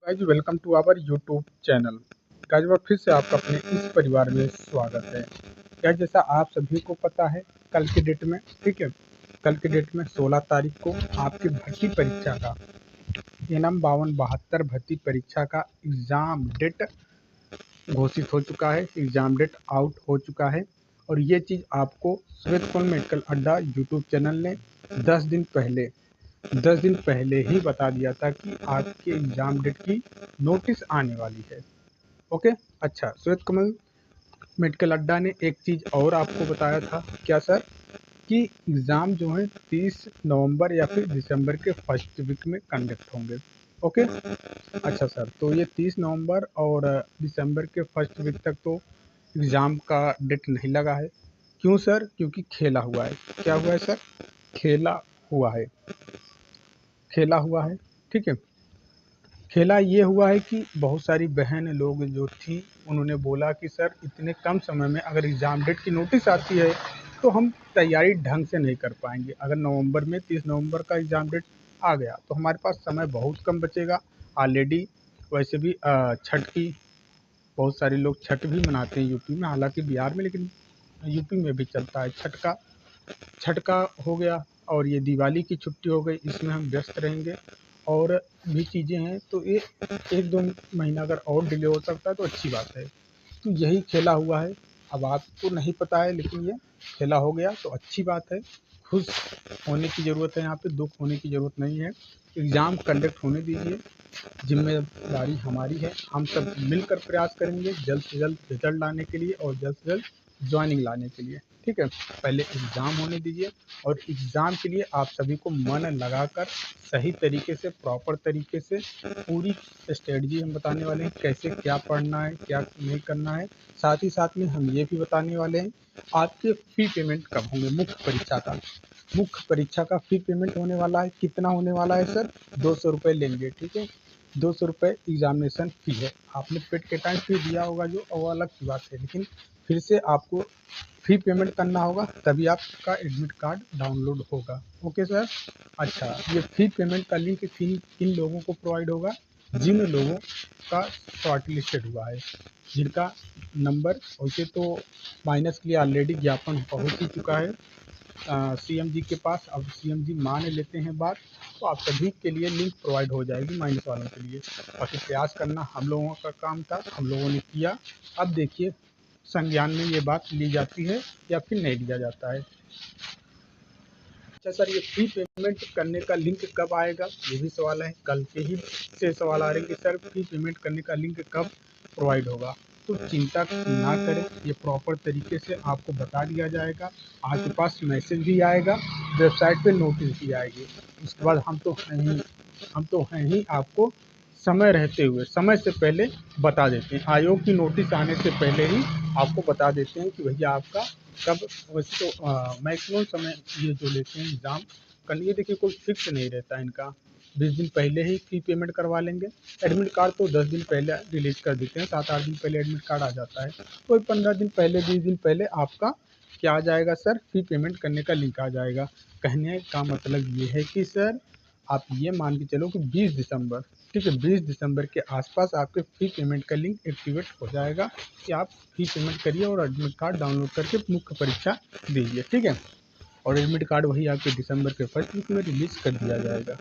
Guys welcome to our YouTube channel. Guys बार फिर से आपका अपने इस परिवार में स्वागत है। गाइज जैसा आप सभी को पता है, कल की डेट में, ठीक है, कल की डेट में 16 तारीख को आपकी भर्ती परीक्षा का एनम 5272 भर्ती परीक्षा का एग्ज़ाम डेट घोषित हो चुका है, एग्ज़ाम डेट आउट हो चुका है। और ये चीज़ आपको श्वेत कुंज मेडिकल अड्डा यूट्यूब चैनल ने 10 दिन पहले ही बता दिया था कि आपके एग्ज़ाम डेट की नोटिस आने वाली है। ओके, अच्छा, श्वेत कमल मेडिकल अड्डा ने एक चीज़ और आपको बताया था, क्या सर, कि एग्ज़ाम जो है 30 नवंबर या फिर दिसंबर के फर्स्ट वीक में कंडक्ट होंगे। ओके, अच्छा सर, तो ये 30 नवंबर और दिसंबर के फर्स्ट वीक तक तो एग्ज़ाम का डेट नहीं लगा है। क्यों सर? क्योंकि खेला हुआ है। क्या हुआ है सर? खेला हुआ है, खेला हुआ है, ठीक है। खेला ये हुआ है कि बहुत सारी बहन लोग जो थी, उन्होंने बोला कि सर इतने कम समय में अगर एग्ज़ाम डेट की नोटिस आती है तो हम तैयारी ढंग से नहीं कर पाएंगे। अगर नवंबर में 30 नवंबर का एग्ज़ाम डेट आ गया तो हमारे पास समय बहुत कम बचेगा। ऑलरेडी वैसे भी छठ की, बहुत सारे लोग छठ भी मनाते हैं यूपी में, हालांकि बिहार में, लेकिन यूपी में भी चलता है छठ का हो गया। और ये दिवाली की छुट्टी हो गई, इसमें हम व्यस्त रहेंगे और भी चीज़ें हैं। तो ये 1-2 महीना अगर और डिले हो सकता है तो अच्छी बात है। तो यही खेला हुआ है। अब आपको नहीं पता है, लेकिन ये खेला हो गया तो अच्छी बात है। खुश होने की ज़रूरत है, यहाँ पे दुख होने की ज़रूरत नहीं है। एग्ज़ाम कंडक्ट होने दीजिए, जिम्मेदारी हमारी है। हम सब मिलकर प्रयास करेंगे जल्द से जल्द रिजल्ट लाने के लिए और जल्द से जल्द ज्वाइनिंग लाने के लिए, ठीक है। पहले एग्ज़ाम होने दीजिए और एग्ज़ाम के लिए आप सभी को मन लगाकर सही तरीके से, प्रॉपर तरीके से पूरी स्ट्रेटजी हम बताने वाले हैं, कैसे क्या पढ़ना है, क्या नहीं करना है। साथ ही साथ में हम ये भी बताने वाले हैं आपके फ़ी पेमेंट कब होंगे। मुख्य परीक्षा का फ़ी पेमेंट होने वाला है। कितना होने वाला है सर? 200 रुपये लेंगे, ठीक है। 200 रुपये एग्ज़ामिनेशन फ़ी है। आपने पेड के टाइम फ़ी दिया होगा जो, वो अलग की बात है, लेकिन फिर से आपको फ़ी पेमेंट करना होगा, तभी आपका एडमिट कार्ड डाउनलोड होगा। Okay sir. अच्छा, ये फ़ी पेमेंट का लिंक किन लोगों को प्रोवाइड होगा? जिन लोगों का शॉर्ट लिस्टेड हुआ है, जिनका नंबर वैसे तो माइनस के लिए ऑलरेडी ज्ञापन पहुंच ही चुका है सीएम जी के पास। अब सीएम जी मान लेते हैं बात, तो आप सभी के लिए लिंक प्रोवाइड हो जाएगी माइनस वालों के लिए। बाकी प्रयास करना हम लोगों का काम था, हम लोगों ने किया। अब देखिए संज्ञान में ये बात ली जाती है या फिर नहीं लिया जाता है। अच्छा सर, ये फ़ी पेमेंट करने का लिंक कब आएगा, ये भी सवाल है। कल के ही से सवाल आ रहे हैं कि सर फ़ी पेमेंट करने का लिंक कब प्रोवाइड होगा। तो चिंता ना करें, ये प्रॉपर तरीके से आपको बता दिया जाएगा। आपके पास मैसेज भी आएगा, वेबसाइट पे नोटिस भी आएगी। उसके बाद हम तो हैं ही आपको समय रहते हुए, समय से पहले बता देते हैं। आयोग की नोटिस आने से पहले ही आपको बता देते हैं कि भैया आपका कब। वैसे तो मैक्सिमम समय ये जो लेते हैं एग्ज़ाम करने, ये देखिए कोई फिक्स नहीं रहता है इनका। 20 दिन पहले ही फ़ी पेमेंट करवा लेंगे। एडमिट कार्ड तो 10 दिन पहले रिलीज़ कर देते हैं, 7-8 दिन पहले एडमिट कार्ड आ जाता है। कोई 15 दिन पहले, 20 दिन पहले आपका क्या आ जाएगा सर? फ़ी पेमेंट करने का लिंक आ जाएगा। कहने का मतलब ये है कि सर आप ये मान के चलो कि 20 दिसंबर, ठीक है, 20 दिसंबर के आसपास आपके फ़ी पेमेंट का लिंक एक्टिवेट हो जाएगा कि आप फ़ी पेमेंट करिए और एडमिट कार्ड डाउनलोड करके मुख्य परीक्षा दीजिए, ठीक है। और एडमिट कार्ड वही आपके दिसंबर के फर्स्ट वीक में रिलीज़ कर दिया जाएगा।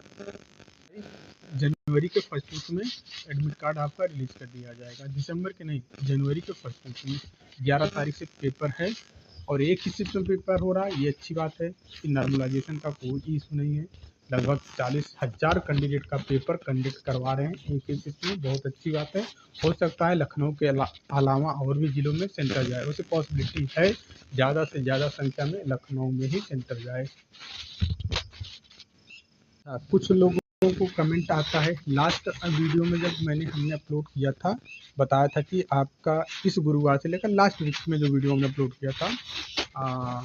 जनवरी के फर्स्ट वीक में एडमिट कार्ड आपका रिलीज़ कर दिया जाएगा, दिसंबर के नहीं, जनवरी के फर्स्ट वीक में। 11 तारीख से पेपर है और एक ही शिफ्ट में पेपर हो रहा है। ये अच्छी बात है कि नॉर्मलाइजेशन का कोई इशू नहीं है। लगभग 40,000 कैंडिडेट का पेपर कंडक्ट करवा रहे हैं एक ही शिफ्ट में, बहुत अच्छी बात है। हो सकता है लखनऊ के अलावा और भी ज़िलों में सेंटर जाए, वैसे पॉसिबिलिटी है ज़्यादा से ज़्यादा संख्या में लखनऊ में ही सेंटर जाए। कुछ लोगों को कमेंट आता है, लास्ट वीडियो में जब हमने अपलोड किया था, बताया था कि आपका इस गुरुवार से लेकर लास्ट वीक में जो वीडियो हमने अपलोड किया था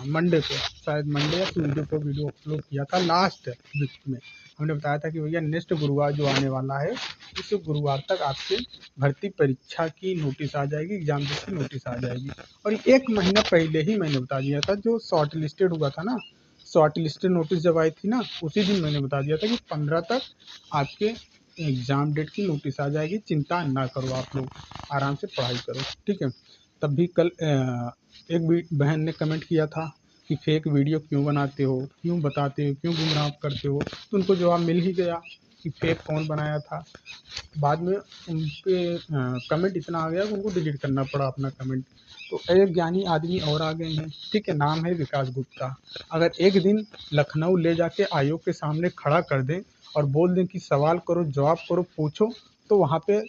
मंडे को, शायद मंडे या ट्यूसडे को वीडियो अपलोड किया था लास्ट वीक में, हमने बताया था कि भैया नेक्स्ट गुरुवार जो आने वाला है, इस गुरुवार तक आपके भर्ती परीक्षा की नोटिस आ जाएगी, एग्जाम डेट की नोटिस आ जाएगी। और 1 महीना पहले ही मैंने बता दिया था, जो शॉर्ट लिस्टेड हुआ था ना, शॉर्ट लिस्टेड नोटिस जब आई थी ना, उसी दिन मैंने बता दिया था कि 15 तक आपके एग्ज़ाम डेट की नोटिस आ जाएगी, चिंता ना करो, आप लोग आराम से पढ़ाई करो, ठीक है। तब भी कल एक बहन ने कमेंट किया था कि फेक वीडियो क्यों बनाते हो, क्यों बताते हो, क्यों गुमराह करते हो, तो उनको जवाब मिल ही गया कि फेक कौन बनाया था। बाद में उन पे कमेंट इतना आ गया कि उनको डिलीट करना पड़ा अपना कमेंट। तो एक ज्ञानी आदमी और आ गए हैं, ठीक है, नाम है विकास गुप्ता। अगर एक दिन लखनऊ ले जाके आयोग के सामने खड़ा कर दें और बोल दें कि सवाल करो, जवाब करो, पूछो, तो वहाँ पे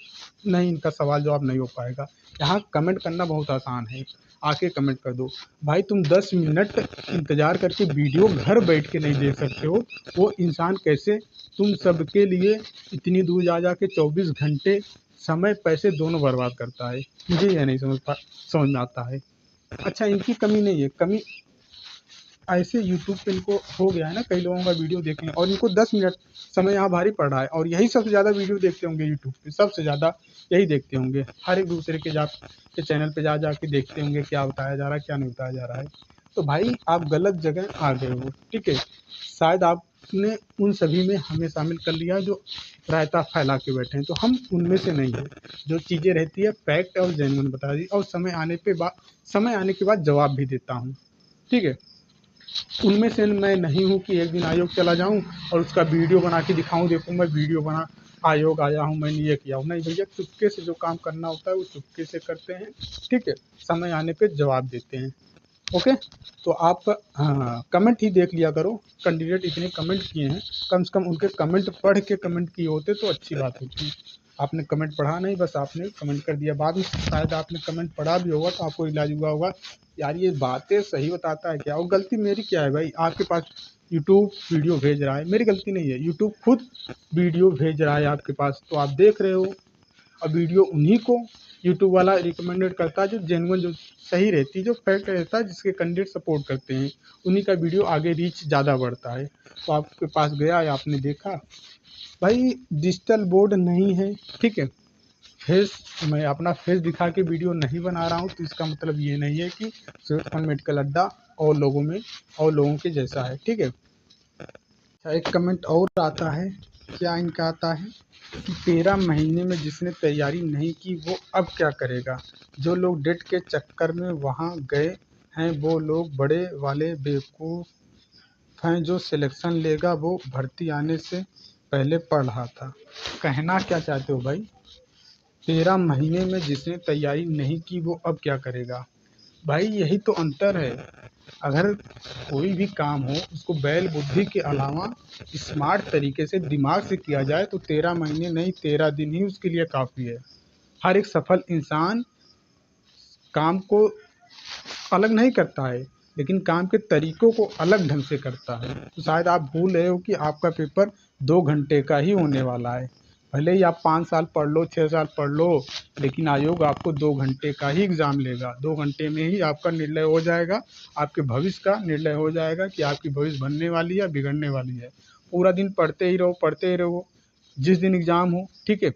नहीं, इनका सवाल जवाब नहीं हो पाएगा। यहाँ कमेंट करना बहुत आसान है, आके कमेंट कर दो। भाई तुम 10 मिनट इंतज़ार करके वीडियो घर बैठ के नहीं देख सकते हो, वो इंसान कैसे तुम सबके लिए इतनी दूर जा के 24 घंटे समय पैसे दोनों बर्बाद करता है। मुझे यह नहीं समझ में आता है। अच्छा, इनकी कमी नहीं है, कमी ऐसे यूट्यूब पे इनको हो गया है ना, कई लोगों का वीडियो देखें और इनको 10 मिनट समय यहाँ भारी पड़ रहा है, और यही सबसे ज़्यादा वीडियो देखते होंगे यूट्यूब पे, सबसे ज़्यादा यही देखते होंगे। हर एक दूसरे के चैनल पे जा के देखते होंगे क्या बताया जा रहा है, क्या नहीं बताया जा रहा है। तो भाई आप गलत जगह आ गए हो, ठीक है। शायद आपने उन सभी में हमें शामिल कर लिया जो रायता फैला के बैठे हैं, तो हम उनमें से नहीं है। जो चीज़ें रहती है फैक्ट और जेन्युइन बता दी, और समय आने के बाद जवाब भी देता हूँ, ठीक है। उनमें से मैं नहीं हूँ कि एक दिन आयोग चला जाऊँ और उसका वीडियो बना के दिखाऊँ, देखो मैं वीडियो बना आयोग आया हूँ, मैंने ये किया हूँ। नहीं भैया, चुपके से जो काम करना होता है वो चुपके से करते हैं, ठीक है, समय आने पे जवाब देते हैं। ओके, तो आप कमेंट ही देख लिया करो। कैंडिडेट इतने कमेंट किए हैं, कम से कम उनके कमेंट पढ़ के कमेंट किए होते तो अच्छी बात होती। आपने कमेंट पढ़ा नहीं, बस आपने कमेंट कर दिया। बाद में शायद आपने कमेंट पढ़ा भी होगा तो आपको इलाज हुआ होगा, यार ये बातें सही बताता है क्या, और गलती मेरी क्या है भाई। आपके पास यूट्यूब वीडियो भेज रहा है, मेरी गलती नहीं है, यूट्यूब खुद वीडियो भेज रहा है आपके पास, तो आप देख रहे हो। और वीडियो उन्हीं को यूट्यूब वाला रिकमेंडेड करता है जो जेन्युइन, जो सही रहती है, जो फैक्ट रहता है, जिसके कैंडिडेट सपोर्ट करते हैं, उन्हीं का वीडियो आगे रीच ज़्यादा बढ़ता है। तो आपके पास गया या आपने देखा, भाई डिजिटल बोर्ड नहीं है, ठीक है। फेस, मैं अपना फेस दिखा के वीडियो नहीं बना रहा हूँ, तो इसका मतलब ये नहीं है कि सैयद खान मेडिकल अड्डा और लोगों के जैसा है, ठीक है। अच्छा, एक कमेंट और आता है, क्या इनका आता है कि 13 महीने में जिसने तैयारी नहीं की वो अब क्या करेगा। जो लोग डेट के चक्कर में वहाँ गए हैं वो लोग बड़े वाले बेवकूफ़ हैं, जो सिलेक्शन लेगा वो भर्ती आने से पहले पढ़ रहा था। कहना क्या चाहते हो भाई। 13 महीने में जिसने तैयारी नहीं की वो अब क्या करेगा। भाई यही तो अंतर है। अगर कोई भी काम हो उसको बैल बुद्धि के अलावा स्मार्ट तरीके से दिमाग से किया जाए तो 13 महीने नहीं, 13 दिन ही उसके लिए काफ़ी है। हर एक सफल इंसान काम को अलग नहीं करता है, लेकिन काम के तरीकों को अलग ढंग से करता है। तो शायद आप भूल रहे हो कि आपका पेपर 2 घंटे का ही होने वाला है। भले ही आप 5 साल पढ़ लो, 6 साल पढ़ लो, लेकिन आयोग आपको 2 घंटे का ही एग्ज़ाम लेगा। 2 घंटे में ही आपका निर्णय हो जाएगा, आपके भविष्य का निर्णय हो जाएगा कि आपकी भविष्य बनने वाली है या बिगड़ने वाली है। पूरा दिन पढ़ते ही रहो, पढ़ते ही रहो। जिस दिन एग्ज़ाम हो, ठीक है,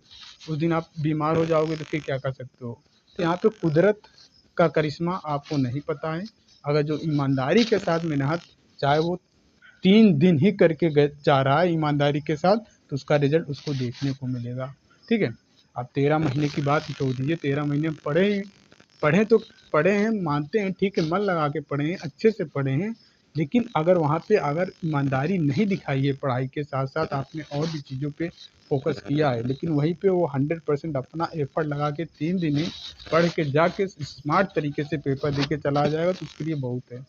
उस दिन आप बीमार हो जाओगे तो फिर क्या कर सकते हो। तो यहाँ पे कुदरत का करिश्मा आपको नहीं पता है। अगर जो ईमानदारी के साथ मेहनत, चाहे वो 3 दिन ही करके जा रहा है ईमानदारी के साथ, तो उसका रिजल्ट उसको देखने को मिलेगा, ठीक है। आप 13 महीने की बात छोड़ दीजिए, 13 महीने पढ़े तो पढ़े हैं, मानते हैं, ठीक है, मन लगा के पढ़े हैं, अच्छे से पढ़े हैं, लेकिन अगर वहाँ पे अगर ईमानदारी नहीं दिखाई है, पढ़ाई के साथ साथ आपने और भी चीज़ों पे फोकस किया है, लेकिन वहीं पे वो 100% अपना एफर्ट लगा के 3 दिन ही पढ़ के जाके स्मार्ट तरीके से पेपर दे के चला जाएगा, तो उसके लिए बहुत है,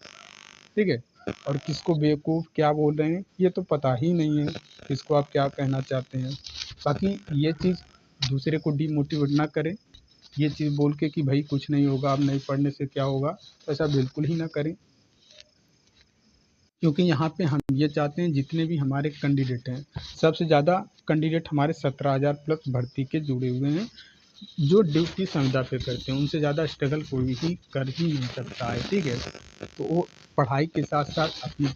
ठीक है। और किसको बेवकूफ़ क्या बोल रहे हैं ये तो पता ही नहीं है, किसको आप क्या कहना चाहते हैं। बाकी ये चीज़ दूसरे को डिमोटिवेट ना करें, ये चीज़ बोल के कि भाई कुछ नहीं होगा, अब नहीं पढ़ने से क्या होगा, तो ऐसा बिल्कुल ही ना करें। क्योंकि यहाँ पे हम ये चाहते हैं जितने भी हमारे कैंडिडेट हैं, सबसे ज़्यादा कैंडिडेट हमारे 17,000 प्लस भर्ती के जुड़े हुए हैं, जो ड्यूटी संविदा पे करते हैं। उनसे ज़्यादा स्ट्रगल कोई ही कर ही नहीं सकता है, ठीक है। तो वो पढ़ाई के साथ साथ अपनी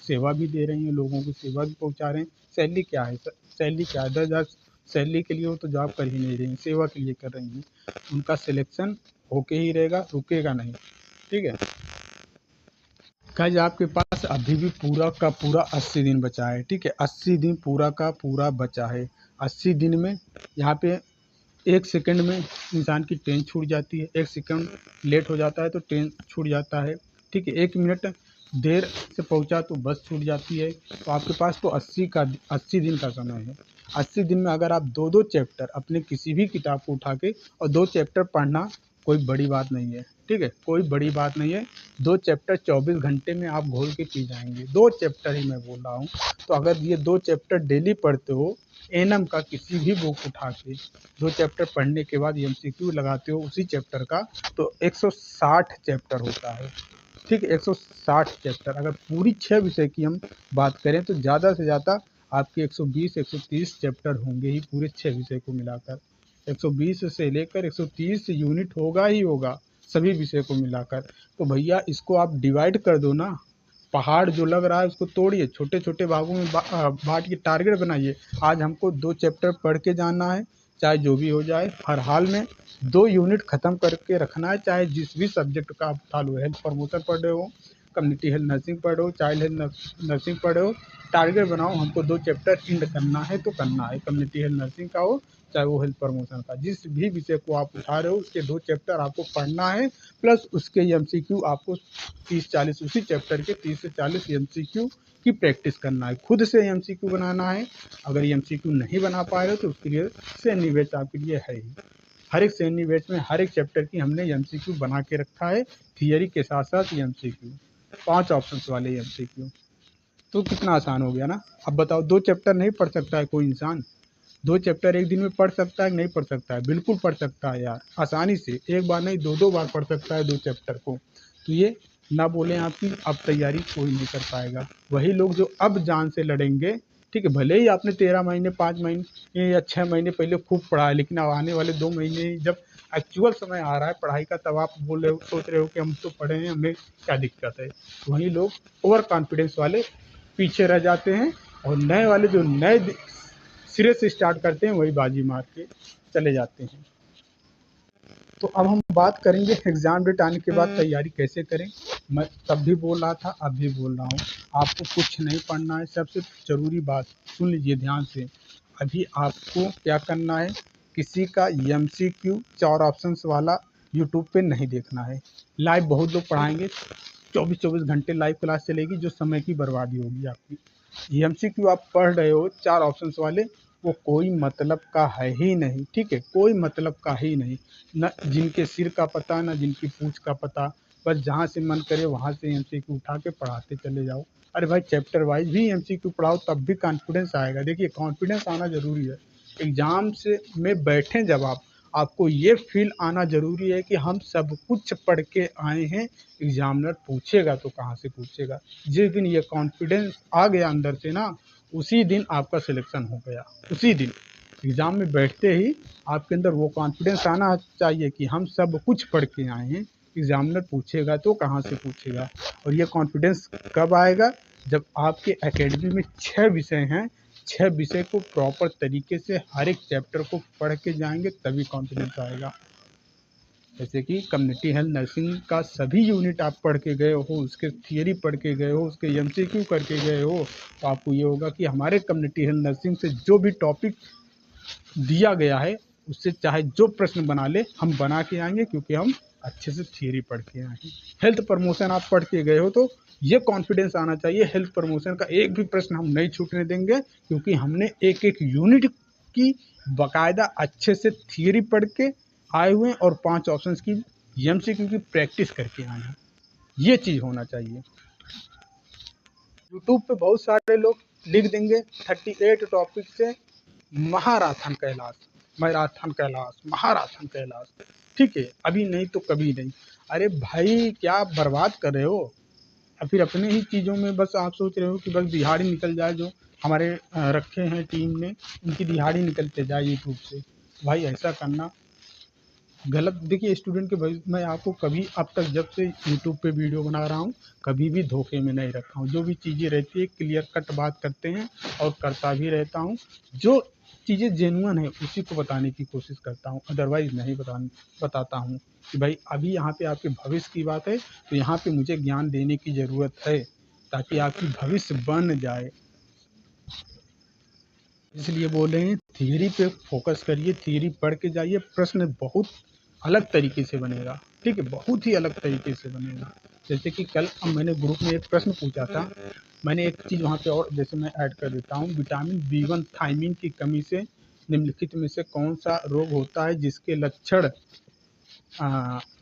सेवा भी दे रहे हैं, लोगों को सेवा भी पहुँचा रहे हैं। सैलरी क्या है, सैलरी क्या है, 10,000 सैलरी के लिए वो तो जॉब कर ही नहीं रही हैं, सेवा के लिए कर रही हैं। उनका सिलेक्शन होके ही रहेगा, रुकेगा नहीं, ठीक है। गाइस आपके पास अभी भी पूरा का पूरा 80 दिन बचा है, ठीक है। 80 दिन पूरा का पूरा बचा है। 80 दिन में यहाँ पे 1 सेकंड में इंसान की ट्रेन छूट जाती है, 1 सेकंड लेट हो जाता है तो ट्रेन छूट जाता है, ठीक है। 1 मिनट देर से पहुँचा तो बस छूट जाती है। तो आपके पास तो 80 दिन का समय है। 80 दिन में अगर आप 2-2 चैप्टर अपने किसी भी किताब को उठा के और 2 चैप्टर पढ़ना कोई बड़ी बात नहीं है, ठीक है, कोई बड़ी बात नहीं है। 2 चैप्टर 24 घंटे में आप घोल के पी जाएँगे, 2 चैप्टर ही मैं बोल रहा हूँ। तो अगर ये 2 चैप्टर डेली पढ़ते हो, एएनएम का किसी भी बुक उठा के 2 चैप्टर पढ़ने के बाद एमसीक्यू लगाते हो उसी चैप्टर का, तो 160 चैप्टर होता है, ठीक है। 160 चैप्टर, अगर पूरी 6 विषय की हम बात करें तो ज़्यादा से ज़्यादा आपके 120-130 चैप्टर होंगे ही पूरे 6 विषय को मिलाकर। 120 से लेकर 130 यूनिट होगा ही होगा सभी विषय को मिलाकर। तो भैया इसको आप डिवाइड कर दो ना, पहाड़ जो लग रहा है उसको तोड़िए, छोटे छोटे भागों में बांट के टारगेट बनाइए। आज हमको 2 चैप्टर पढ़ के जाना है, चाहे जो भी हो जाए, हर हाल में 2 यूनिट ख़त्म करके रखना है, चाहे जिस भी सब्जेक्ट का आप उठा लो। हेल्थ प्रमोशन पढ़ रहे हो, कम्युनिटी हेल्थ नर्सिंग पढ़ रहे हो, चाइल्ड हेल्थ नर्सिंग पढ़ रहे हो, टारगेट बनाओ हमको 2 चैप्टर एंड करना है तो करना है। कम्युनिटी हेल्थ नर्सिंग का हो चाहे वो हेल्थ प्रमोशन का, जिस भी विषय को आप उठा रहे हो उसके 2 चैप्टर आपको पढ़ना है, प्लस उसके एमसीक्यू आपको 30-40 उसी चैप्टर के 30 से 40 एमसीक्यू की प्रैक्टिस करना है, खुद से एमसीक्यू बनाना है। अगर एमसीक्यू नहीं बना पा रहे हो तो उसके लिए सैनी बैच आपके लिए है ही। हर एक सैनी बैच में हर एक चैप्टर की हमने एमसीक्यू बना के रखा है, थियरी के साथ साथ एमसीक्यू, 5 ऑप्शंस वाले एमसीक्यू। तो कितना आसान हो गया ना। अब बताओ 2 चैप्टर नहीं पढ़ सकता है कोई इंसान? 2 चैप्टर एक दिन में पढ़ सकता है कि नहीं पढ़ सकता है? बिल्कुल पढ़ सकता है यार, आसानी से, एक बार नहीं 2-2 बार पढ़ सकता है 2 चैप्टर को। तो ये ना बोलें आप कि अब तैयारी कोई नहीं कर पाएगा। वही लोग जो अब जान से लड़ेंगे, ठीक है, भले ही आपने 13 महीने, 5 महीने या 6 महीने पहले खूब पढ़ा है, लेकिन अब आने वाले 2 महीने जब एक्चुअल समय आ रहा है पढ़ाई का, तब आप बोल रहे हो, सोच रहे हो कि हम तो पढ़े हैं, हमें क्या दिक्कत है। वही लोग ओवर कॉन्फिडेंस वाले पीछे रह जाते हैं, और नए वाले जो नए सिरे से स्टार्ट करते हैं वही बाजी मार के चले जाते हैं। तो अब हम बात करेंगे एग्ज़ाम डेट आने के बाद तैयारी कैसे करें। मैं तब भी बोल रहा था, अब भी बोल रहा हूँ, आपको कुछ नहीं पढ़ना है। सबसे ज़रूरी बात सुन लीजिए ध्यान से, अभी आपको क्या करना है, किसी का एमसीक्यू 4 ऑप्शंस वाला यूट्यूब पे नहीं देखना है। लाइव बहुत लोग पढ़ाएंगे, 24-24 घंटे लाइव क्लास चलेगी, जो समय की बर्बादी होगी आपकी। एमसीक्यू आप पढ़ रहे हो 4 ऑप्शंस वाले, वो कोई मतलब का है ही नहीं, ठीक है, कोई मतलब का ही नहीं। न जिनके सिर का पता, न जिनकी पूँछ का पता, बस जहाँ से मन करे वहाँ से एमसीक्यू उठा के पढ़ाते चले जाओ। अरे भाई चैप्टर वाइज भी एमसीक्यू पढ़ाओ तब भी कॉन्फिडेंस आएगा। देखिए कॉन्फिडेंस आना ज़रूरी है। एग्ज़ाम से में बैठें जब आप, आपको ये फ़ील आना ज़रूरी है कि हम सब कुछ पढ़ के आए हैं, एग्ज़ामिनर पूछेगा तो कहाँ से पूछेगा। जिस दिन ये कॉन्फिडेंस आ गया अंदर से ना, उसी दिन आपका सिलेक्शन हो गया। उसी दिन एग्ज़ाम में बैठते ही आपके अंदर वो कॉन्फिडेंस आना चाहिए कि हम सब कुछ पढ़ के आए हैं, एग्ज़ामिनर पूछेगा तो कहाँ से पूछेगा। और ये कॉन्फिडेंस कब आएगा? जब आपके एकेडमी में 6 विषय हैं, 6 विषय को प्रॉपर तरीके से हर एक चैप्टर को पढ़ के जाएँगे तभी कॉन्फिडेंस आएगा। जैसे कि कम्युनिटी हेल्थ नर्सिंग का सभी यूनिट आप पढ़ के गए हो, उसके थियरी पढ़ के गए हो, उसके एमसीक्यू करके गए हो, तो आपको ये होगा कि हमारे कम्युनिटी हेल्थ नर्सिंग से जो भी टॉपिक दिया गया है उससे चाहे जो प्रश्न बना ले हम बना के आएंगे, क्योंकि हम अच्छे से थियरी पढ़ के आए हैं। हेल्थ प्रमोशन आप पढ़ के गए हो तो ये कॉन्फिडेंस आना चाहिए, हेल्थ प्रमोशन का एक भी प्रश्न हम नहीं छूटने देंगे, क्योंकि हमने एक एक यूनिट की बाकायदा अच्छे से थियरी पढ़ के आए हुए हैं और 5 ऑप्शंस की एमसीक्यू की प्रैक्टिस करके आए हैं। ये चीज़ होना चाहिए। यूट्यूब पे बहुत सारे लोग लिख देंगे 38 टॉपिक से महाराथन कैलाश, मैराथन कैलाश, महाराथन कैलाश, ठीक है, अभी नहीं तो कभी नहीं। अरे भाई क्या बर्बाद कर रहे हो? या फिर अपने ही चीज़ों में बस आप सोच रहे हो कि बस दिहाड़ी निकल जाए, जो हमारे रखे हैं टीम ने, उनकी दिहाड़ी निकलते जाए यूट्यूब से। भाई ऐसा करना गलत। देखिए स्टूडेंट के भविष्य मैं आपको कभी अब तक जब से यूट्यूब पे वीडियो बना रहा हूँ कभी भी धोखे में नहीं रखा हूँ। जो भी चीज़ें रहती है क्लियर कट बात करते हैं और करता भी रहता हूँ। जो चीज़ें जेन्युइन है उसी को बताने की कोशिश करता हूँ, अदरवाइज़ नहीं बताता हूँ कि भाई अभी यहाँ पे आपके भविष्य की बात है, तो यहाँ पे मुझे ज्ञान देने की ज़रूरत है ताकि आपकी भविष्य बन जाए। इसलिए बोल रहे हैं थियरी पे फोकस करिए, थियरी पढ़ के जाइए, प्रश्न बहुत अलग तरीके से बनेगा, ठीक है, बहुत ही अलग तरीके से बनेगा। जैसे कि कल अब मैंने ग्रुप में एक प्रश्न पूछा था, मैंने एक चीज़ वहाँ पे और जैसे मैं ऐड कर देता हूँ, विटामिन B1 थायमीन की कमी से निम्नलिखित में से कौन सा रोग होता है जिसके लक्षण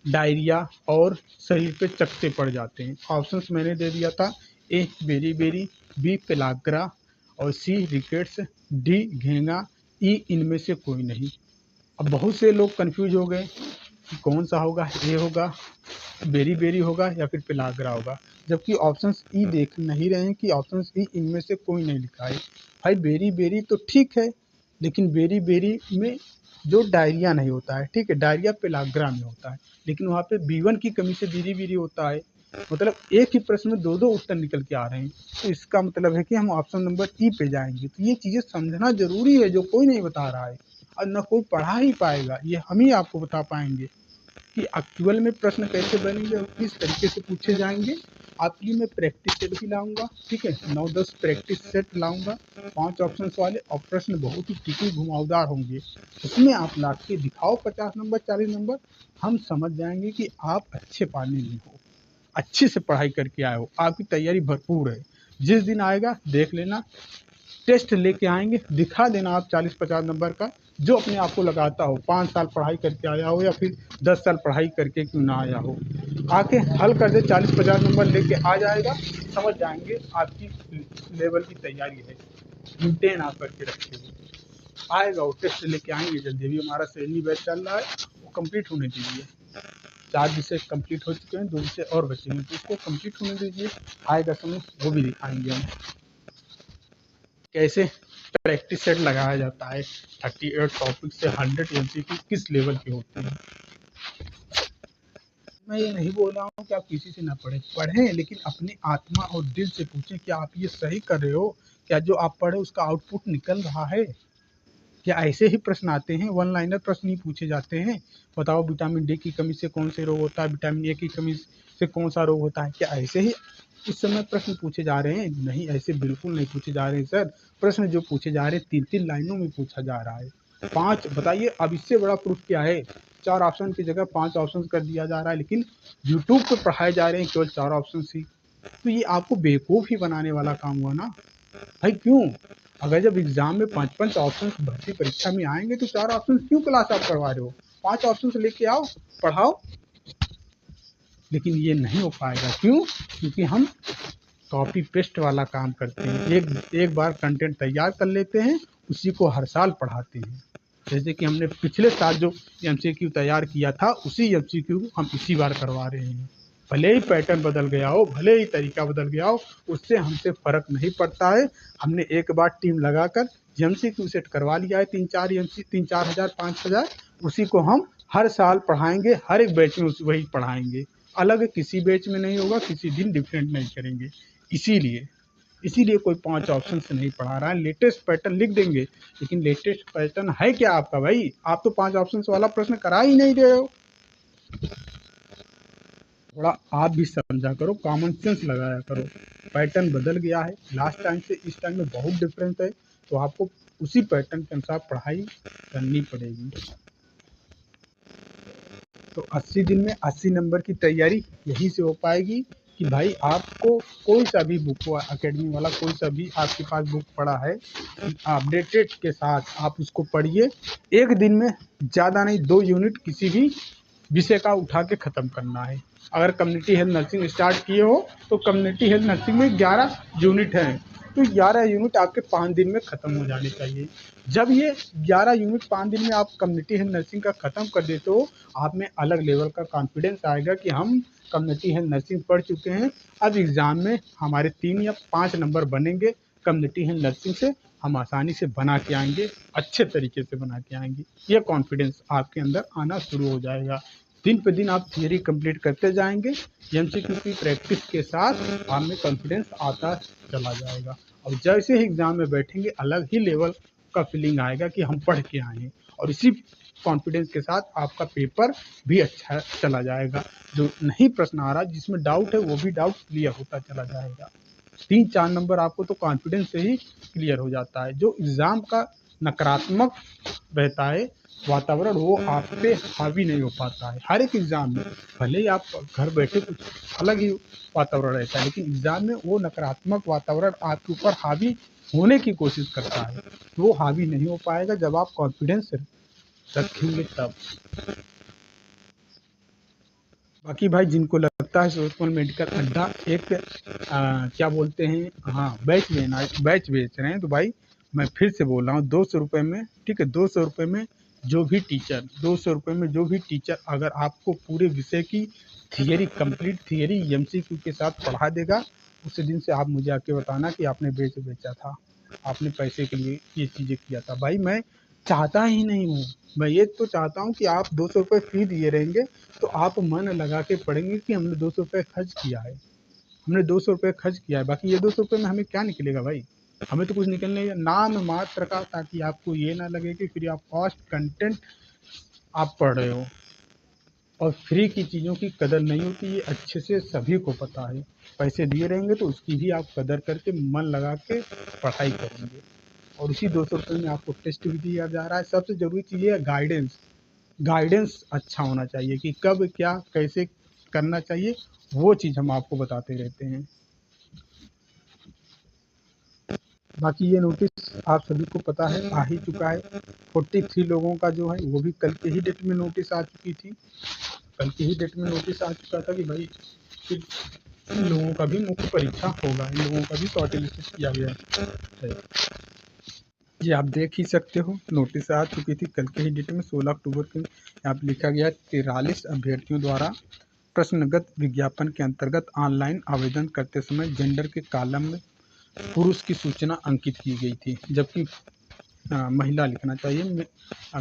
डायरिया और शरीर पे चकत्ते पड़ जाते हैं। ऑप्शंस मैंने दे दिया था, ए बेरी, बी पेलाग्रा और सी रिकेट्स, डी घेंगा, ई इनमें से कोई नहीं। अब बहुत से लोग कंफ्यूज हो गए कि कौन सा होगा, ए होगा, बेरी होगा या फिर पेलाग्रा होगा, जबकि ऑप्शंस ई देख नहीं रहे हैं कि ऑप्शंस ई इनमें से कोई नहीं लिखा है। भाई बेरी तो ठीक है, लेकिन बेरी में जो डायरिया नहीं होता है, ठीक है, डायरिया पेलाग्रा में होता है, लेकिन वहाँ पे B1 की कमी से बेरी होता है। मतलब एक ही प्रश्न में दो उत्तर निकल के आ रहे हैं, तो इसका मतलब है कि हम ऑप्शन नंबर ई पे जाएंगे। तो ये चीज़ें समझना जरूरी है, जो कोई नहीं बता रहा है और न कोई पढ़ा ही पाएगा, ये हम ही आपको बता पाएंगे कि एक्चुअल में प्रश्न कैसे बनेंगे और किस तरीके से पूछे जाएंगे। आपके लिए मैं प्रैक्टिस सेट भी लाऊंगा, ठीक है, 9-10 प्रैक्टिस सेट लाऊंगा 5 ऑप्शंस वाले, और प्रश्न बहुत ही ट्रिकी घुमावदार होंगे। उसमें आप ला के दिखाओ 50 नंबर 40 नंबर, हम समझ जाएंगे कि आप अच्छे पानी में हो, अच्छे से पढ़ाई करके आए हो, आपकी तैयारी भरपूर है। जिस दिन आएगा देख लेना, टेस्ट लेके आएंगे, दिखा देना आप 40-50 नंबर का, जो अपने आप को लगाता हो, 5 साल पढ़ाई करके आया हो या फिर 10 साल पढ़ाई करके क्यों ना आया हो, आके हल कर दे, 40-50 नंबर लेके आ जाएगा, समझ जाएंगे आपकी लेवल की तैयारी है, मेंटेन आप करके रखे हो। आएगा वो, टेस्ट लेके आएंगे जल्दी। अभी हमारा श्रेणी बैच चल रहा है, वो कंप्लीट होने दीजिए, 4 विषय कंप्लीट हो चुके हैं, 2 विषय और बचे हैं, तो उसको कंप्लीट होने दीजिए, आएगा समय वो भी दिखाएंगे हम कैसे प्रैक्टिस सेट लगाया जाता है। 38 टॉपिक से 100 MCQ किस लेवल के होते हैं। मैं ये नहीं बोल रहा हूँ कि आप किसी से ना पढ़ें, लेकिन अपनी आत्मा और दिल से पूछें कि आप ये सही कर रहे हो, क्या जो आप पढ़े उसका आउटपुट निकल रहा है, क्या ऐसे ही प्रश्न आते हैं, वन लाइनर प्रश्न ही पूछे जाते हैं। बताओ विटामिन डी की कमी से कौन से रोग होता है, विटामिन ए की कमी से कौन सा रोग होता है, क्या ऐसे ही इस समय प्रश्न पूछे जा रहे हैं? नहीं, ऐसे बिल्कुल नहीं पूछे जा रहे हैं सर। प्रश्न जो पूछे जा रहे हैं 3-3 लाइनों में पूछा जा रहा है। 5 बताइए, अब इससे बड़ा प्रूफ क्या है? 4 ऑप्शन की जगह 5 ऑप्शन कर दिया जा रहा है, लेकिन यूट्यूब पे पढ़ाए जा रहे हैं केवल 4 ऑप्शन ही। तो ये आपको बेवकूफ़ ही बनाने वाला काम हुआ ना भाई। क्यों? अगर जब एग्जाम में 5-5 ऑप्शन भर्ती परीक्षा में आएंगे तो 4 ऑप्शन क्यों क्लास आप करवा रहे हो? 5 ऑप्शन लेके आओ, पढ़ाओ। लेकिन ये नहीं हो पाएगा, क्यों? क्योंकि हम कॉपी पेस्ट वाला काम करते हैं, एक बार कंटेंट तैयार कर लेते हैं, उसी को हर साल पढ़ाते हैं। जैसे कि हमने पिछले साल जो MCQ तैयार किया था, उसी MCQ को हम इसी बार करवा रहे हैं। भले ही पैटर्न बदल गया हो, भले ही तरीका बदल गया हो, उससे हमसे फ़र्क नहीं पड़ता है। हमने एक बार टीम लगाकर MCQ सेट करवा लिया है, 3-4 हज़ार 5 हज़ार, उसी को हम हर साल पढ़ाएंगे, हर एक बैच में वही पढ़ाएंगे। अलग किसी बैच में नहीं होगा, किसी दिन डिफरेंट नहीं करेंगे। इसीलिए कोई 5 ऑप्शन से नहीं पढ़ा रहा है। लेटेस्ट पैटर्न लिख देंगे, लेकिन लेटेस्ट पैटर्न है क्या आपका भाई? आप तो 5 ऑप्शन वाला प्रश्न करा ही नहीं रहे हो। थोड़ा आप भी समझा करो, कॉमन सेंस लगाया करो। पैटर्न बदल गया है, लास्ट टाइम से इस टाइम में बहुत डिफरेंस है, तो आपको उसी पैटर्न के अनुसार पढ़ाई करनी पड़ेगी। तो 80 दिन में 80 नंबर की तैयारी यहीं से हो पाएगी कि भाई आपको कोई सा भी बुक हो, अकेडमी वाला कोई सा भी आपके पास बुक पड़ा है, अपडेटेड के साथ आप उसको पढ़िए। एक दिन में ज़्यादा नहीं, 2 यूनिट किसी भी विषय का उठा के ख़त्म करना है। अगर कम्युनिटी हेल्थ नर्सिंग स्टार्ट किए हो तो कम्युनिटी हेल्थ नर्सिंग में 11 यूनिट हैं, तो 11 यूनिट आपके 5 दिन में ख़त्म हो जाने चाहिए। जब ये 11 यूनिट 5 दिन में आप कम्युनिटी हेल्थ नर्सिंग का ख़त्म कर देते हो, आप में अलग लेवल का कॉन्फिडेंस आएगा कि हम कम्युनिटी हेल्थ नर्सिंग पढ़ चुके हैं, अब एग्ज़ाम में हमारे 3 या 5 नंबर बनेंगे कम्युनिटी हेल्थ नर्सिंग से, हम आसानी से बना के आएंगे, अच्छे तरीके से बना के आएंगे। ये कॉन्फिडेंस आपके अंदर आना शुरू हो जाएगा। दिन पे दिन आप थियरी कंप्लीट करते जाएंगे, MCQ की प्रैक्टिस के साथ आप में कॉन्फिडेंस आता चला जाएगा, और जैसे ही एग्ज़ाम में बैठेंगे अलग ही लेवल का फीलिंग आएगा कि हम पढ़ के आए हैं, और इसी कॉन्फिडेंस के साथ आपका पेपर भी अच्छा चला जाएगा। जो नहीं प्रश्न आ रहा, जिसमें डाउट है, वो भी डाउट क्लियर होता चला जाएगा। 3-4 नंबर आपको तो कॉन्फिडेंस से ही क्लियर हो जाता है। जो एग्ज़ाम का नकारात्मक रहता है वातावरण, वो आप पे हावी नहीं हो पाता है। हर एक एग्ज़ाम में भले ही आप घर बैठे कुछ अलग ही वातावरण रहता है, लेकिन एग्ज़ाम में वो नकारात्मक वातावरण आपके ऊपर हावी होने की कोशिश करता है। वो हावी नहीं हो पाएगा जब आप कॉन्फिडेंस रखेंगे तब। बाकी भाई जिनको लगता है सुरजपुर मेडिकल अड्डा एक क्या बोलते हैं, हाँ बैच बेच रहे हैं, तो भाई मैं फिर से बोल रहा हूँ 200 रुपये में, ठीक है, 200 रुपये में जो भी टीचर 200 रुपये में जो भी टीचर अगर आपको पूरे विषय की थियरी, कंप्लीट थियरी एमसीक्यू के साथ पढ़ा देगा, उसी दिन से आप मुझे आके बताना कि आपने बैच बेचा था, आपने पैसे के लिए ये चीज़ें किया था। भाई मैं चाहता ही नहीं हूँ, मैं ये तो चाहता हूँ कि आप 200 रुपये फी दिए रहेंगे तो आप मन लगा के पढ़ेंगे कि हमने 200 रुपये खर्च किया है, हमने 200 रुपये खर्च किया है। बाकी ये 200 रुपये में हमें क्या निकलेगा भाई, हमें तो कुछ निकलने नाम मात्र का, ताकि आपको ये ना लगे कि फिर आप कॉस्ट कंटेंट आप पढ़ रहे हो और फ्री की चीज़ों की कदर नहीं होती, ये अच्छे से सभी को पता है। पैसे दिए रहेंगे तो उसकी भी आप कदर करके मन लगा के पढ़ाई करेंगे, और उसी 200 रुपये में आपको टेस्ट भी दिया जा रहा है। सबसे ज़रूरी चीज़ है गाइडेंस, गाइडेंस अच्छा होना चाहिए कि कब क्या कैसे करना चाहिए, वो चीज़ हम आपको बताते रहते हैं। बाकी ये नोटिस आप सभी को पता है आ ही चुका है। 43 लोगों का जो है वो भी कल के ही डेट में नोटिस आ चुकी थी, कल की ही डेट में नोटिस आ चुका था कि भाई फिर इन लोगों का भी मुख्य परीक्षा होगा, इन लोगों का भी शॉर्ट लिस्ट किया गया है। ये आप देख ही सकते हो, नोटिस आ चुकी थी कल के ही डेट में 16 अक्टूबर को। यहाँ पे लिखा गया 43 अभ्यर्थियों द्वारा प्रश्नगत विज्ञापन के अंतर्गत ऑनलाइन आवेदन करते समय जेंडर के कॉलम में पुरुष की सूचना अंकित की गई थी, जबकि महिला लिखना चाहिए,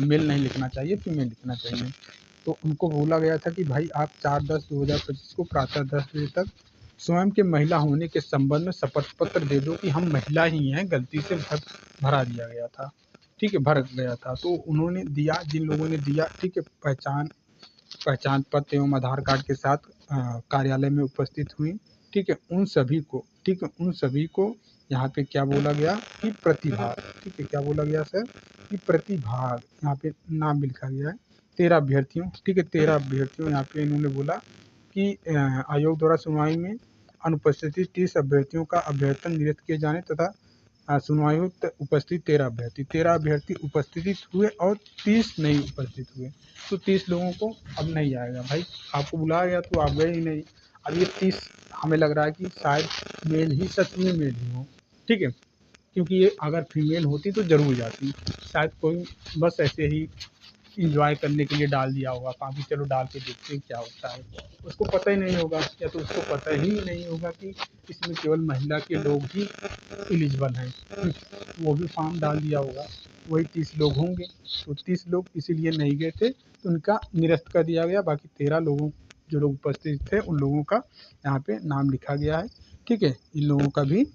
मेल नहीं लिखना चाहिए, फीमेल लिखना चाहिए। तो उनको बोला गया था कि भाई आप 4/10/2025 को प्रातः 10 बजे तक स्वयं के महिला होने के संबंध में शपथ पत्र दे दो कि हम महिला ही हैं, गलती से भरा दिया गया था, ठीक है, भर गया था। तो उन्होंने दिया, जिन लोगों ने दिया, ठीक है, पहचान पत्र एवं आधार कार्ड के साथ कार्यालय में उपस्थित हुई, ठीक है, उन सभी को, ठीक है, उन सभी को यहाँ पे क्या बोला गया कि प्रतिभाग, ठीक है, क्या बोला गया सर कि प्रतिभाग, यहाँ पे नाम भी लिखा गया है 13 अभ्यर्थियों, ठीक है, 13 अभ्यर्थियों, यहाँ पे इन्होंने बोला कि आयोग द्वारा सुनवाई में अनुपस्थित 30 अभ्यर्थियों का अभ्यर्थन निरस्त किए जाने तथा सुनवाई उपस्थित 13 अभ्यर्थी उपस्थित हुए और 30 नहीं उपस्थित हुए, तो 30 लोगों को अब नहीं आएगा। भाई आपको बुलाया गया तो आप गए ही नहीं, अब ये 30 हमें लग रहा है कि शायद मेल ही, सच में मेल ही हो, ठीक है, क्योंकि ये अगर फीमेल होती तो ज़रूर जाती, शायद कोई बस ऐसे ही इंजॉय करने के लिए डाल दिया होगा, कहाँ भी चलो डाल के देखते हैं क्या होता है। उसको पता ही नहीं होगा, या तो उसको पता ही नहीं होगा कि इसमें केवल महिला के लोग ही एलिजिबल हैं, वो भी फॉर्म डाल दिया होगा, वही 30 लोग होंगे, तो 30 लोग इसीलिए नहीं गए थे, तो उनका निरस्त कर दिया गया। बाकी 13 लोगों जो लोग उपस्थित थे उन लोगों का यहाँ पे नाम लिखा गया है, ठीक है, इन लोगों का भी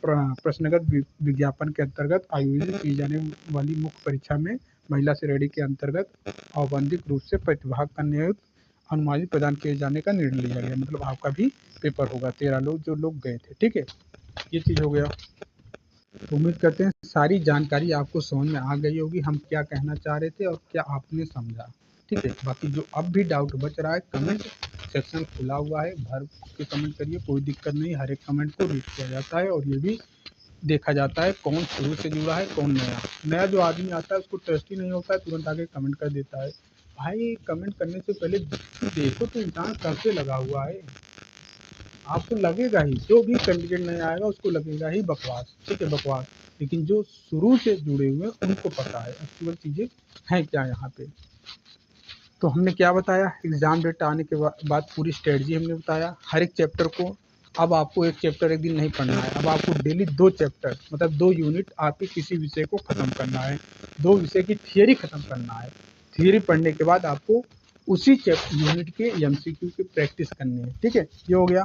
प्रश्नगत विज्ञापन के अंतर्गत आयोजित की जाने वाली मुख्य परीक्षा में महिला श्रेणी के अंतर्गत औपबंधिक रूप से प्रतिभाग करने हेतु अनुमति प्रदान किए जाने का निर्णय लिया गया। मतलब आपका भी पेपर होगा, 13 लोग जो लोग गए थे, ठीक है, ये चीज़ हो गया। तो उम्मीद करते हैं सारी जानकारी आपको समझ में आ गई होगी, हम क्या कहना चाह रहे थे और क्या आपने समझा, ठीक है। बाकी जो अब भी डाउट बच रहा है, कमेंट सेक्शन खुला हुआ है, भर के कमेंट करिए, कोई दिक्कत नहीं, हर एक कमेंट को रीड किया जाता है और ये भी देखा जाता है कौन शुरू से जुड़ा है, कौन नया जो आदमी आता है उसको ट्रस्ट ही नहीं होता है, तुरंत आके कमेंट कर देता है। भाई कमेंट करने से पहले देखो तो इंसान कब से लगा हुआ है, आपको लगेगा ही, जो भी कैंडिडेट नहीं आएगा उसको लगेगा ही बकवास, ठीक है, बकवास, लेकिन जो शुरू से जुड़े हुए हैं उनको पता है एक्चुअल चीज़ें हैं क्या यहाँ पे। तो हमने क्या बताया, एग्ज़ाम डेट आने के बाद पूरी स्ट्रेटजी हमने बताया, हर एक चैप्टर को। अब आपको एक चैप्टर एक दिन नहीं पढ़ना है, अब आपको डेली 2 चैप्टर, मतलब 2 यूनिट आपके किसी विषय को ख़त्म करना है, 2 विषय की थियरी ख़त्म करना है। थियरी पढ़ने के बाद आपको उसी यूनिट के एमसीक्यू की प्रैक्टिस करनी है, ठीक है, ये हो गया।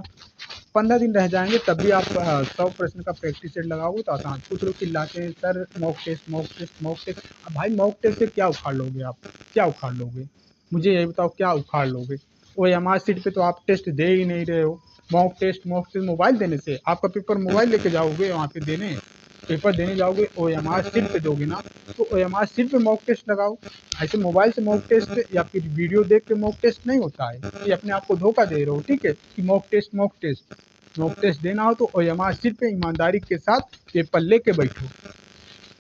15 दिन रह जाएंगे तब भी आप 100 प्रश्न का प्रैक्टिस सेट लगाओगे तो आसान। कुछ लोग चिल्लाते हैं sir mock test mock test mock test, अब भाई मॉक टेस्ट से क्या उखाड़ लोगे आप, क्या उखाड़ लोगे, मुझे यही बताओ क्या उखाड़ लोगे। वो एमआर सीट पे तो आप टेस्ट दे ही नहीं रहे हो, मॉक टेस्ट मोबाइल देने से, आपका पेपर मोबाइल लेके जाओगे वहाँ पे देने, पेपर देने जाओगे OMR शीट पे दोगे ना, तो OMR शीट पे मॉक टेस्ट लगाओ। ऐसे मोबाइल से मॉक टेस्ट या फिर वीडियो देख के मॉक टेस्ट नहीं होता है, ये अपने आप को धोखा दे रहे हो, ठीक है, कि मॉक टेस्ट देना हो तो OMR शीट पे ईमानदारी के साथ पेपर लेके बैठो,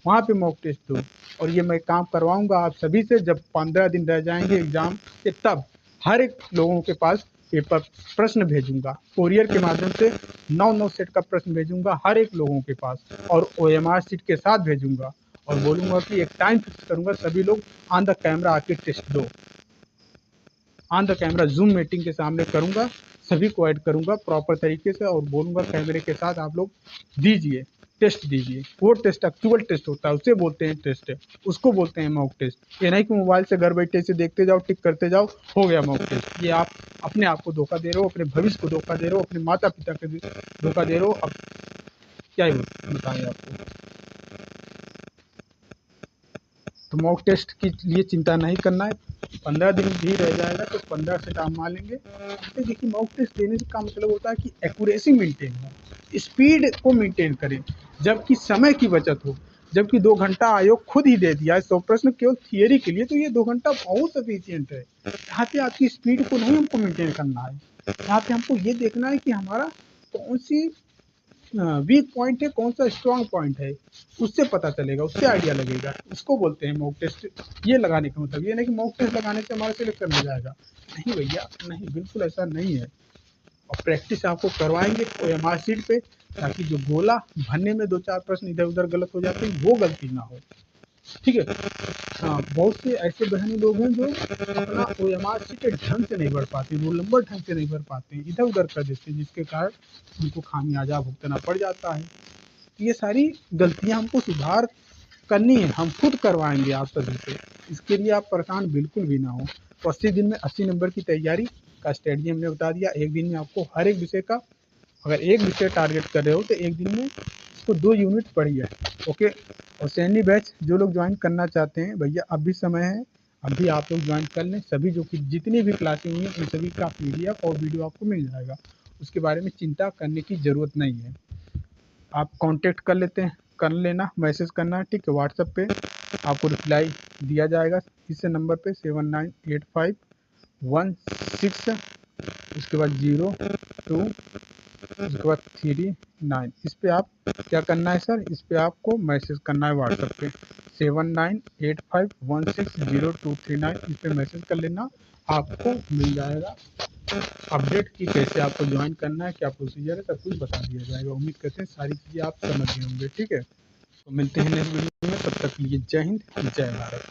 वहाँ पे मॉक टेस्ट दो। और ये मैं काम करवाऊंगा आप सभी से, जब 15 दिन रह जाएंगे एग्जाम के, तब हर एक लोगों के पास पेपर प्रश्न भेजूंगा, कोरियर के माध्यम से 9 सेट का प्रश्न भेजूंगा हर एक लोगों के पास, और OMR शीट के साथ भेजूंगा, और बोलूंगा कि एक टाइम फिक्स करूंगा, सभी लोग ऑन द कैमरा आके टेस्ट दो, on the camera zoom meeting के सामने करूंगा, सभी को ऐड करूंगा प्रॉपर तरीके से, और बोलूंगा कैमरे के साथ आप लोग दीजिए, टेस्ट दीजिए। वो टेस्ट एक्चुअल टेस्ट होता है, उसे बोलते हैं टेस्ट, उसको बोलते हैं मॉक टेस्ट। ये नहीं कि मोबाइल से घर बैठे से देखते जाओ, टिक करते जाओ, हो गया मॉक टेस्ट। ये आप अपने आप को धोखा दे रहे हो, अपने भविष्य को धोखा दे रहे हो, अपने माता पिता को धोखा दे रहे हो। अब क्या ही बताएं आपको। तो मॉक टेस्ट के लिए चिंता नहीं करना है, 15 दिन भी रह जाएगा तो 15 सेट आप मान लेंगे। तो देखिए, मॉक टेस्ट देने का मतलब होता है कि एक्यूरेसी मेंटेन हो, स्पीड को मेंटेन करें, जबकि समय की बचत हो। जबकि 2 घंटा आयोग खुद ही दे दिया है 100 प्रश्न केवल थियरी के लिए, तो ये 2 घंटा बहुत सफिशियंट है। यहाँ पे आपकी स्पीड को नहीं हमको मेंटेन करना है, यहाँ पे हमको ये देखना है कि हमारा कौन सी वीक पॉइंट है, कौन सा स्ट्रांग पॉइंट है, उससे पता चलेगा, उससे आइडिया लगेगा। उसको बोलते हैं मॉक टेस्ट। ये लगाने का मतलब ये नहीं कि मॉक टेस्ट लगाने से हमारा सिलेक्शन हो जाएगा, नहीं भैया, नहीं, बिल्कुल ऐसा नहीं है। और प्रैक्टिस आपको करवाएंगे OMR शीट पे, ताकि जो गोला भरने में 2-4 प्रश्न इधर उधर गलत हो जाते हैं, वो गलती ना हो, ठीक है। हाँ, बहुत से ऐसे बहनी लोग हैं जो अपना OMR शीट ढंग से नहीं भर पाते, रोल नंबर ढंग से नहीं भर पाते, इधर उधर कर देते हैं, जिसके कारण उनको खामियाजा भुगतना पड़ जाता है। ये सारी गलतियां हमको सुधार करनी है, हम खुद करवाएंगे आप सभी से, इसके लिए आप परेशान बिल्कुल भी ना हो। तो 80 दिन में 80 नंबर की तैयारी का स्ट्रेटजी हमने बता दिया। एक दिन में आपको हर एक विषय का, अगर एक विषय टारगेट कर रहे हो तो एक दिन में इसको 2 यूनिट पढ़िए, ओके। और सैनी बैच जो लोग ज्वाइन करना चाहते हैं भैया, अब भी समय है, अभी आप लोग ज्वाइन कर लें। सभी जो कि जितनी भी क्लासें हुई हैं उन सभी का PDF और वीडियो आपको मिल जाएगा, उसके बारे में चिंता करने की ज़रूरत नहीं है। आप कांटेक्ट कर लेना, मैसेज करना, ठीक है। व्हाट्सएप पे आपको रिप्लाई दिया जाएगा इस नंबर पे 798516, उसके बाद 02, उसके बाद 39। इस पे आप क्या करना है सर, इस पे आपको मैसेज करना है व्हाट्सएप पे 7985160239। इस पे मैसेज कर लेना, आपको मिल जाएगा अपडेट कि कैसे आपको ज्वाइन करना है, क्या प्रोसीजर है, सब कुछ बता दिया जाएगा। उम्मीद करते हैं सारी चीज़ें आप समझ गए होंगे, ठीक है। तो मिलते हैं नेक्स्ट वीडियो में, तब तक के लिए जय हिंद, जय भारत।